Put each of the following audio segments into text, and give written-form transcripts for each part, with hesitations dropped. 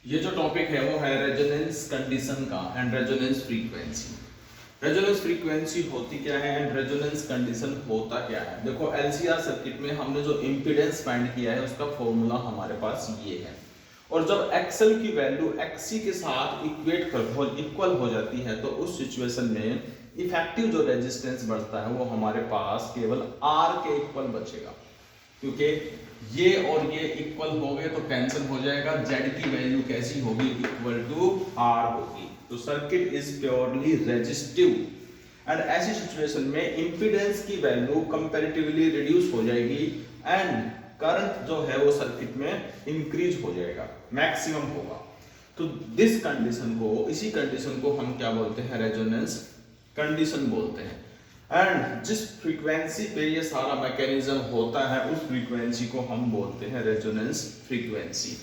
ये जो टॉपिक है वो है रेजोनेंस कंडीशन का and resonance frequency. Resonance frequency होती क्या है एंड रेजोनेंस कंडीशन होता क्या है। देखो एलसीआर सर्किट में हमने जो इम्पीडेंस फाइंड किया है उसका फॉर्मूला हमारे पास ये है, और जब एक्सएल की वैल्यू एक्सी के साथ इक्वेट कर इक्वल हो जाती है तो उस सिचुएशन में इफेक्टिव जो रेजिस्टेंस बढ़ता है वो हमारे पास केवल आर के इक्वल बचेगा, क्योंकि ये और ये इक्वल हो गए तो कैंसिल हो जाएगा। जेड की वैल्यू कैसी होगी, इक्वल टू आर होगी। तो circuit is purely resistive and ऐसी सिचुएशन में इंपीडेंस की वैल्यू कंपैरेटिवली रिड्यूस हो जाएगी एंड करंट जो है वो सर्किट में इंक्रीज हो जाएगा, मैक्सिमम होगा। तो दिस कंडीशन को, इसी कंडीशन को हम क्या बोलते हैं, रेजोनेंस कंडीशन बोलते हैं। एंड जिस फ्रीक्वेंसी पे ये सारा मैकेनिज्म होता है उस फ्रीक्वेंसी को हम बोलते हैं रेजोनेंस फ्रीक्वेंसी।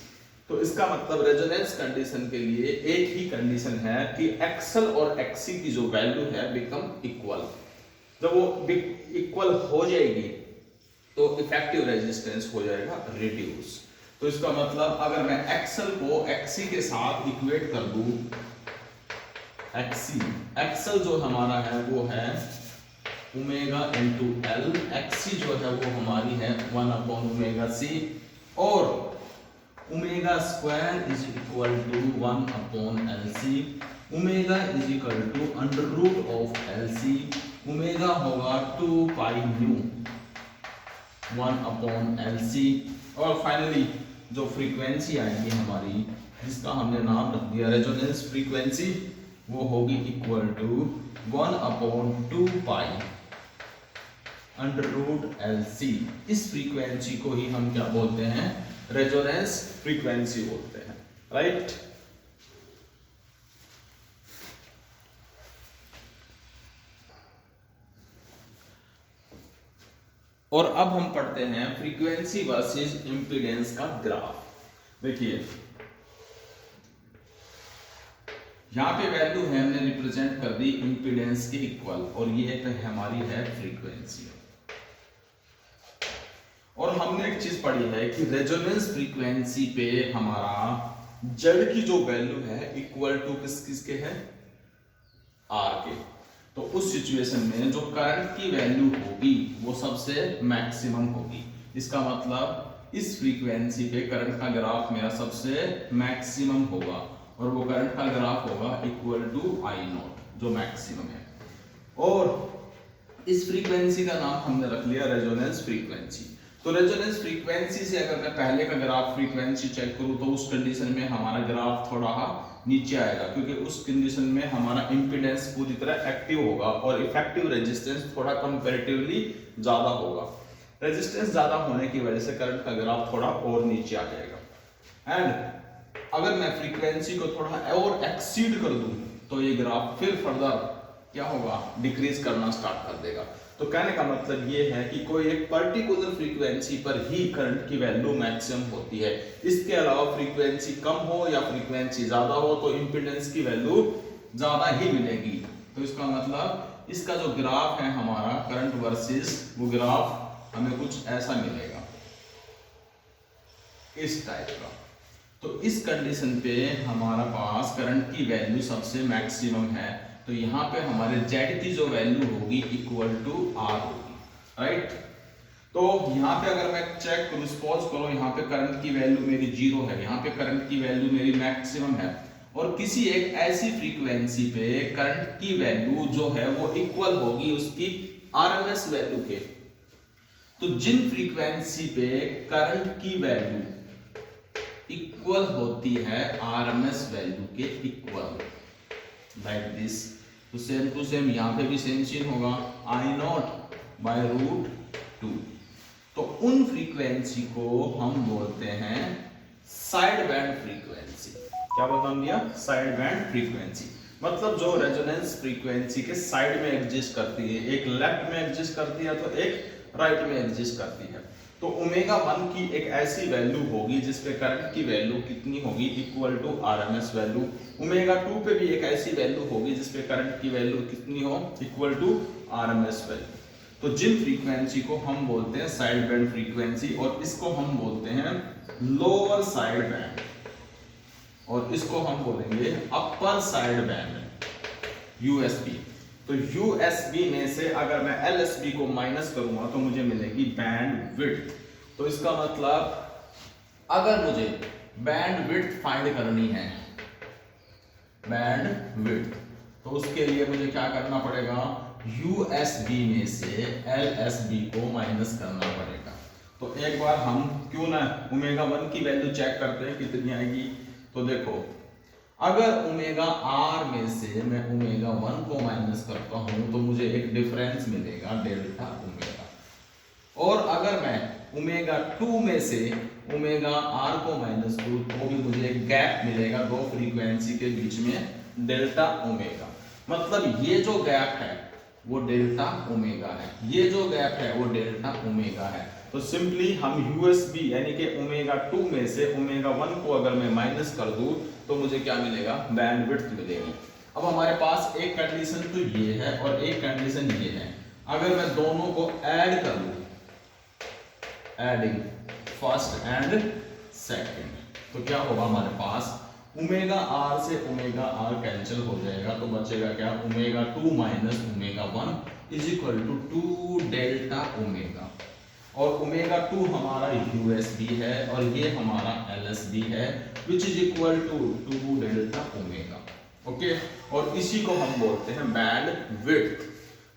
तो इसका मतलब रेजोनेंस कंडीशन के लिए एक ही कंडीशन है कि एक्सएल और एक्सी की जो वैल्यू है बिकम इक्वल। जब वो इक्वल हो जाएगी तो इफेक्टिव रेजिस्टेंस हो जाएगा रिड्यूस। तो इसका मतलब अगर मैं एक्सएल को एक्सी के साथ इक्वेट कर दूं, एक्सएल जो हमारा है वो है ओमेगा इंटू एल, एक्सी जो है वो हमारी है 1 अपॉन ओमेगा सी, और omega square is equal to 1 upon L C, omega is equal to under root of L C, omega होगा 2 pi nu 1 upon L C, और फाइनली जो frequency आएगी हमारी जिसका हमने नाम रख दिया रेजोनेंस फ्रीक्वेंसी, वो होगी equal to 1 upon 2 pi under root L C. इस फ्रीक्वेंसी को ही हम क्या बोलते हैं, रेजोनेंस फ्रीक्वेंसी बोलते हैं, राइट। और अब हम पढ़ते हैं फ्रीक्वेंसी वर्सेस इंपीडेंस का ग्राफ। देखिए यहां पे वैल्यू है हमने रिप्रेजेंट कर दी इंपीडेंस के इक्वल, और ये हमारी है फ्रीक्वेंसी। और हमने एक चीज पढ़ी है कि रेजोनेंस फ्रीक्वेंसी पे हमारा जेड की जो वैल्यू है इक्वल टू किसके है, आर के। तो उस सिचुएशन में जो करंट की वैल्यू होगी वो सबसे मैक्सिमम होगी। इसका मतलब इस फ्रीक्वेंसी पे करंट का ग्राफ मेरा सबसे मैक्सिमम होगा, और वो करंट का ग्राफ होगा इक्वल टू आई नॉट जो मैक्सिमम है। और इस फ्रीक्वेंसी का नाम हमने रख लिया रेजोनेंस फ्रीक्वेंसी। तो रेजोनेंस फ्रीक्वेंसी से अगर मैं पहले का ग्राफ फ्रीक्वेंसी चेक करूं तो उस कंडीशन में हमारा ग्राफ थोड़ा नीचे आएगा, क्योंकि उस कंडीशन में हमारा इंपीडेंस पूरी तरह एक्टिव होगा और इफेक्टिव रेजिस्टेंस थोड़ा कंपैरेटिवली ज्यादा होगा। रेजिस्टेंस ज्यादा होने की वजह से करंट का ग्राफ थोड़ा और नीचे आ जाएगा। एंड अगर मैं फ्रीक्वेंसी को थोड़ा और एक्सीड कर दूं तो ये ग्राफ फिर फर्दर क्या होगा, डिक्रीज करना स्टार्ट कर देगा। तो कहने का मतलब ये है कि कोई एक पर्टिकुलर फ्रीक्वेंसी पर ही करंट की वैल्यू मैक्सिमम होती है। इसके अलावा फ्रीक्वेंसी कम हो या फ्रीक्वेंसी ज्यादा हो तो इंपीडेंस की वैल्यू ज्यादा ही मिलेगी। तो इसका मतलब इसका जो ग्राफ है हमारा करंट वर्सेस, वो ग्राफ हमें कुछ ऐसा मिलेगा, इस टाइप का। तो इस कंडीशन पे हमारा पास करंट की वैल्यू सबसे मैक्सिमम है, तो यहाँ पे हमारे जेड की जो वैल्यू होगी इक्वल टू आर होगी, राइट। तो यहाँ पे अगर मैं चेक करूँ, सपोज करो यहाँ पे करंट की वैल्यू मेरी 0 है, यहाँ पे करंट की वैल्यू मेरी मैक्सिमम है, और किसी एक ऐसी फ्रीक्वेंसी पे करंट की वैल्यू जो है वो इक्वल होगी उसकी आरएमएस वैल्यू के। तो जिन फ्रीक्वेंसी पे करंट की वैल्यू इक्वल होती है आरएमएस वैल्यू के इक्वल, लाइक दिस, तो सेम टू सेम यहाँ पे भी सेम सीन होगा, आई नॉट बाय रूट 2। तो उन फ्रीक्वेंसी को हम बोलते हैं साइड बैंड फ्रीक्वेंसी। क्या बता दिया, साइड बैंड फ्रीक्वेंसी। मतलब जो रेजोनेंस फ्रीक्वेंसी के साइड में एग्जिस्ट करती है, एक लेफ्ट में एग्जिस्ट करती है तो एक राइट में एग्जिस्ट करती है। तो ओमेगा 1 की एक ऐसी वैल्यू होगी जिसपे करंट की वैल्यू कितनी होगी, equal to RMS value. Omega 2 पे भी एक ऐसी वैल्यू होगी जिसपे करंट की वैल्यू कितनी हो, इक्वल टू आरएमएस वैल्यू। तो जिन फ्रीक्वेंसी को हम बोलते हैं साइड बैंड फ्रीक्वेंसी, और इसको हम बोलते हैं लोअर साइड बैंड। और इसको हम बोलेंगे अपर साइड बैंड यूएसबी। तो यूएसबी में से अगर मैं एलएसबी को माइनस करूंगा तो मुझे मिलेगी बैंड विड्थ। तो इसका मतलब अगर मुझे बैंड विड्थ फाइंड करनी है, बैंड विड्थ, तो उसके लिए मुझे क्या करना पड़ेगा, यूएसबी में से एलएसबी को माइनस करना पड़ेगा। तो एक बार हम क्यों ना ओमेगा 1 की वैल्यू चेक करते हैं कितनी आएगी। तो देखो, अगर ओमेगा आर में से मैं ओमेगा 1 को माइनस करता हूं तो मुझे एक डिफरेंस मिलेगा डेल्टा ओमेगा, और अगर मैं ओमेगा 2 में से ओमेगा आर को माइनस करूं तो भी मुझे एक गैप मिलेगा दो फ्रीक्वेंसी के बीच में, डेल्टा ओमेगा। मतलब ये जो गैप है वो डेल्टा ओमेगा है, ये जो गैप है वो डेल्टा ओमेगा है। तो सिंपली हम यूएसबी यानी कि ओमेगा 2 में से ओमेगा 1 को अगर मैं माइनस कर दूं तो मुझे क्या मिलेगा, बैंडविड्थ मिलेगी। अब हमारे पास एक कंडीशन तो ये है और एक कंडीशन ये है। अगर मैं दोनों को ऐड कर लूं, एडिंग फर्स्ट एंड सेकंड, तो क्या होगा हमारे पास, ओमेगा आर से ओमेगा आर कैंसिल हो जाएगा, तो बचेगा क्या, omega 2 minus omega 1 is equal to 2 delta omega. और ओमेगा 2 हमारा यूएसबी है और ये हमारा एलएसबी है, which is equal to 2 delta omega. Okay, और इसी को हम बोलते हैं बैंड विड्थ।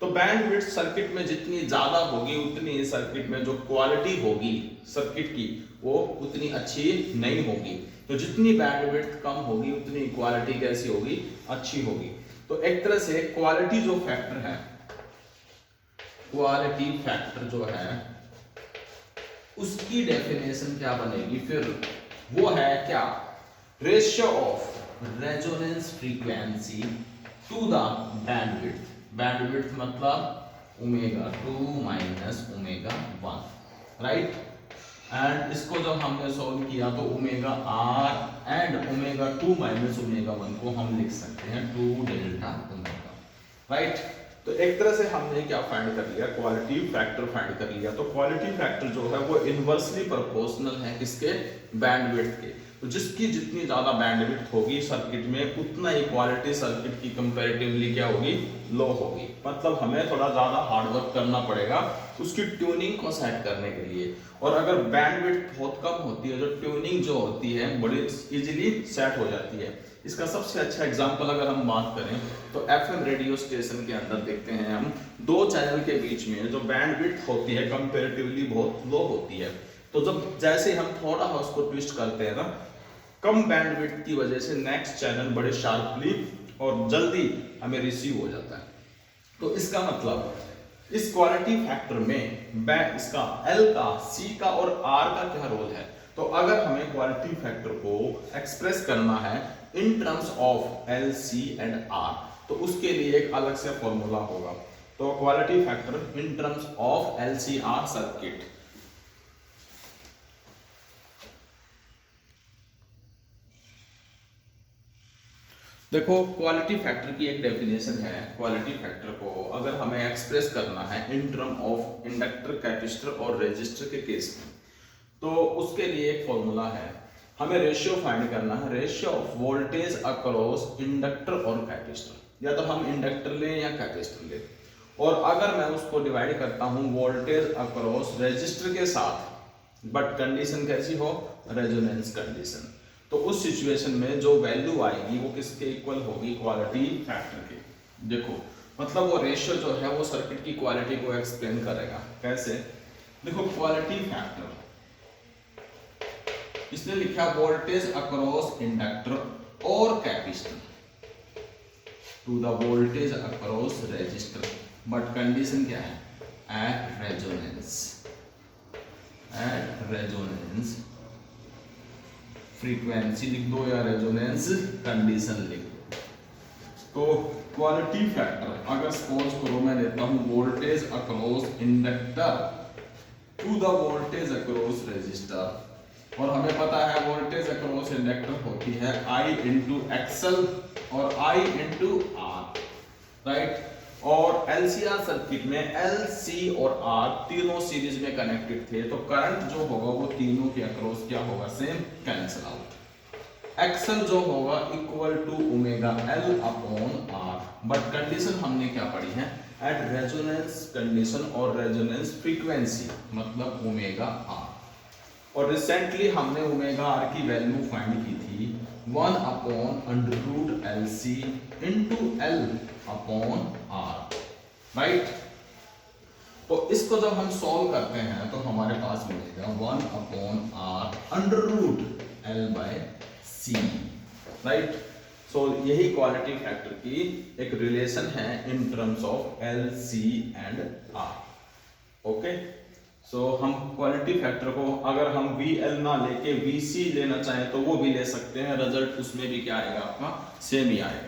तो बैंड विड्थ सर्किट में जितनी ज्यादा होगी उतनी सर्किट में जो क्वालिटी होगी सर्किट की वो उतनी अच्छी नहीं होगी। तो जितनी बैंड विड्थ कम होगी उतनी क्वालिटी कैसी होगी, अच्छी होगी। तो एक तरह से क्वालिटी जो फैक्टर है, क्वालिटी फैक्टर जो है उसकी डेफिनेशन क्या बनेगी फिर, वो है क्या, ratio of resonance frequency to the bandwidth. Bandwidth मतलब omega 2 minus omega 1, right. And इसको जब हमने सॉल्व किया तो omega R and omega 2 minus omega 1 को हम लिख सकते हैं 2 डेल्टा ओमेगा, राइट। तो एक तरह से हमने क्या फाइंड कर लिया, क्वालिटी फैक्टर फाइंड कर लिया। तो क्वालिटी फैक्टर जो है वो इनवर्सली प्रोपोर्शनल है किसके, बैंडविड्थ के। तो जिसकी जितनी ज्यादा बैंडविड्थ होगी सर्किट में उतना ही क्वालिटी सर्किट की कंपैरेटिवली क्या होगी, लो होगी। मतलब हमें थोड़ा ज्यादा हार्ड वर्क करना पड़ेगा उसकी ट्यूनिंग को सेट करने के लिए। और अगर बैंडविड्थ बहुत कम होती है तो ट्यूनिंग जो होती है बड़ी इजीली सेट हो जाती है। इसका सबसे अच्छा एग्जांपल अगर हम बात करें तो एफएम रेडियो स्टेशन के अंदर देखते हैं हम, दो चैनल के बीच में जो बैंडविड्थ होती है कंपैरेटिवली बहुत लो होती है। तो जब जैसे हम थोड़ा उसको ट्विस्ट करते हैं ना, कम बैंडविड्थ की वजह से नेक्स्ट चैनल बड़े शार्पली और जल्दी हमें रिसीव हो जाता है। तो इसका मतलब इस क्वालिटी फैक्टर में इसका L का, C का और R का क्या रोल है। तो अगर हमें क्वालिटी फैक्टर को एक्सप्रेस करना है in terms of L, C and R, तो उसके लिए एक अलग से फॉर्मूला होगा। तो quality factor in terms of L, C, R circuit, देखो क्वालिटी फैक्टर की एक डेफिनेशन है। क्वालिटी फैक्टर को अगर हमें एक्सप्रेस करना है in term of inductor, capacitor और रेजिस्टर के केस में, तो उसके लिए एक फॉर्मूला है। हमें रेशियो फाइंड करना है, ratio of voltage across inductor और कैपेसिटर। या तो हम इंडक्टर लें या कैपेसिटर लें, और अगर मैं उसको डिवाइड करता हूं वोल्टेज अक्रॉस रेजिस्टर के साथ, बट कंडीशन कैसी हो, रेजोनेंस कंडीशन, तो उस सिचुएशन में जो वैल्यू आएगी वो किसके इक्वल होगी, क्वालिटी फैक्टर के। देखो मतलब वो रेशियो जो है वो सर्किट की क्वालिटी को एक्सप्लेन करेगा। कैसे, देखो क्वालिटी फैक्टर इसने लिखा वोल्टेज अक्रॉस इंडक्टर और capacitor to the voltage across resistor, but condition क्या है, at resonance, at resonance frequency लिख दो या रेजोनेंस कंडीशन लिख दो। तो क्वालिटी फैक्टर अगर सपोज करो मैं लेता हूं voltage across inductor to the voltage across resistor, और हमें पता है वोल्टेज अक्रॉस इंडक्टर होती है I इंटू एक्सएल और I इंटू आर, राइट। और LCR सर्किट में L, C और R तीनों सीरीज में कनेक्टेड थे, तो करंट जो होगा वो तीनों के अक्रॉस क्या होगा, सेम कैंसिल आउट। एक्सल जो होगा equal to omega L upon R, but condition हमने क्या पढ़ी है, एट रेजोनेंस कंडीशन और रेजोनेंस फ्रीक्वेंसी मतलब ओमेगा आर। और रिसेंटली हमने ओमेगा आर की वैल्यू फाइंड की थी 1 upon under root L C into L upon R, right. तो इसको जब हम सॉल्व करते हैं तो हमारे पास मिलेगा 1 upon R under root L by C, right. So यही क्वालिटी फैक्टर की एक रिलेशन है in terms of L C and R. Okay, so हम क्वालिटी फैक्टर को अगर हम वी एल ना लेके वी सी लेना चाहें तो वो भी ले सकते हैं, रिजल्ट उसमें भी क्या आएगा आपका सेम ही आएगा।